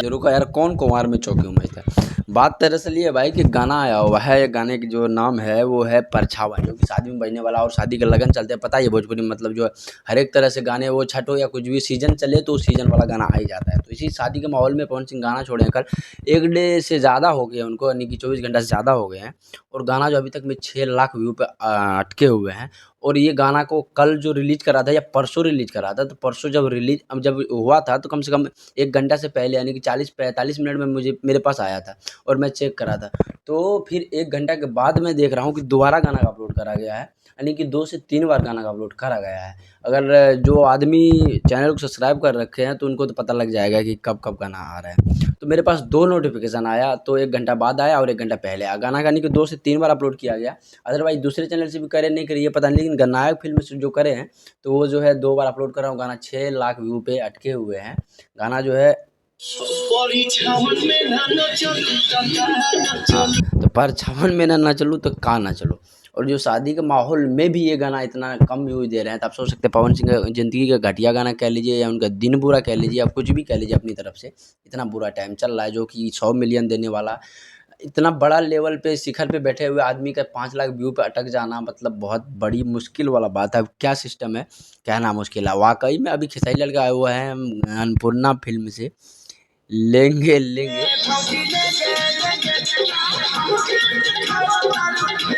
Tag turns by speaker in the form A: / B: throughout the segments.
A: रुको यार, कौन कुमार में चौकी उमजता है। बात दरअसल ये है भाई कि गाना आया हुआ है, गाने की जो नाम है वो है परछावन, जो कि शादी में बजने वाला और शादी के लगन चलते हैं। पता ही है भोजपुरी में मतलब जो है हर एक तरह से गाने, वो छठ हो या कुछ भी सीजन चले तो उस सीजन वाला गाना आ ही जाता है। तो इसी शादी के माहौल में पवन सिंह गाना छोड़े हैं कल। 1 डे से ज़्यादा हो गए उनको, यानी कि 24 घंटा से ज़्यादा हो गए हैं। और गाना जो अभी तक में 6 लाख व्यू पे अटके हुए हैं। और ये गाना को कल जो रिलीज़ करा था या परसों रिलीज़ करा था, तो परसों जब हुआ था तो कम से कम 1 घंटा से पहले, यानी कि 40-45 मिनट में मेरे पास आया था और मैं चेक करा था। तो फिर 1 घंटा के बाद मैं देख रहा हूँ कि दोबारा गाना का अपलोड करा गया है, यानी कि 2 से 3 बार गाना का अपलोड करा गया है। अगर जो आदमी चैनल को सब्सक्राइब कर रखे हैं तो उनको तो पता लग जाएगा कि कब गाना आ रहा है। तो मेरे पास 2 नोटिफ़िकेशन आया, तो 1 घंटा बाद आया और 1 घंटा पहले आया। गाना यानी कि 2 से 3 बार अपलोड किया गया। अदरवाइज़ दूसरे चैनल से भी करे नहीं करे ये पता नहीं, लेकिन गणनायक फ़िल्म से जो करे हैं तो वो जो है 2 बार अपलोड कर रहा हूँ। गाना 6 लाख व्यू पे अटके हुए हैं। गाना जो है हाँ, तो परछावन में ना चलूँ तो का ना चलूँ। और जो शादी के माहौल में भी ये गाना इतना कम व्यूज़ दे रहे हैं, तो आप सोच सकते हैं पवन सिंह का ज़िंदगी का घटिया गाना कह लीजिए या उनका दिन बुरा कह लीजिए या कुछ भी कह लीजिए अपनी तरफ से। इतना बुरा टाइम चल रहा है जो कि 100 मिलियन देने वाला, इतना बड़ा लेवल पे शिखर पे बैठे हुए आदमी का 5 लाख व्यू पे अटक जाना, मतलब बहुत बड़ी मुश्किल वाला बात है। अब क्या सिस्टम है, कहना मुश्किल है। वाक़ई में अभी खेसारी लाल का आया हुआ है अन्नपूर्णा फ़िल्म से लेंगे लेंगे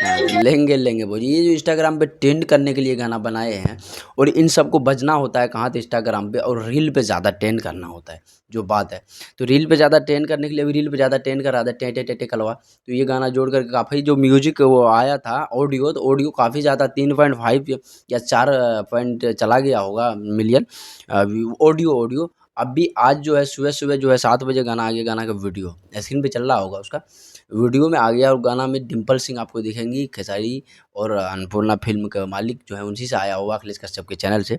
A: हाँ, लेंगे लेंगे भोजी, ये जो इंस्टाग्राम पे ट्रेंड करने के लिए गाना बनाए हैं। और इन सबको बजना होता है कहाँ, तो इंस्टाग्राम पे और रील पे ज़्यादा ट्रेंड करना होता है, जो बात है। तो रील पे ज़्यादा ट्रेंड करने के लिए अभी रील पे ज़्यादा ट्रेंड कर रहा था टे टे टे टे कलवा। तो ये गाना जोड़ करके काफ़ी जो म्यूजिक वो आया था ऑडियो, तो ऑडियो काफ़ी ज़्यादा 3.5 या 4 पॉइंट चला गया होगा मिलियन ऑडियो। अभी आज जो है सुबह जो है 7 बजे गाना आ गया, गाना का वीडियो स्क्रीन पे चल रहा होगा उसका, वीडियो में आ गया। और गाना में डिम्पल सिंह आपको दिखेंगी, खेसारी और अन्नपूर्णा फ़िल्म का मालिक जो है उन्हीं से आया हुआ, अखिलेश कश्यप के चैनल से,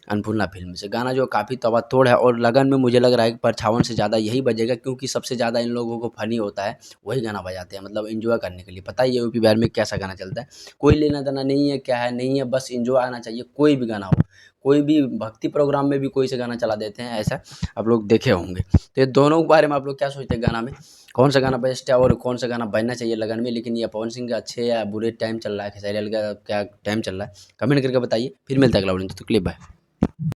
A: अन्नपूर्णा फ़िल्म से। गाना जो काफ़ी तवातोड़ है और लगन में मुझे लग रहा है कि परछावन से ज़्यादा यही बजेगा, क्योंकि सबसे ज़्यादा इन लोगों को फ़नी होता है, वही गाना बजाते हैं, मतलब एन्जॉय करने के लिए। पता ही है यूपी बिहार में कैसा गाना चलता है, कोई लेना-देना नहीं है, क्या है नहीं है, बस एन्जॉय आना चाहिए, कोई भी गाना हो। कोई भी भक्ति प्रोग्राम में भी कोई सा गाना चला देते हैं, ऐसा आप लोग देखे होंगे। तो ये दोनों के बारे में आप लोग क्या सोचते हैं गाना में? कौन सा गाना बेस्ट है और कौन सा गाना बजना चाहिए लगन में? लेकिन ये पवन सिंह का अच्छे या बुरे टाइम चल रहा है, खेसारी लाल का क्या टाइम चल रहा है, कमेंट करके बताइए। फिर मिलता है अगला वीडियो में, तो क्लिप बाय।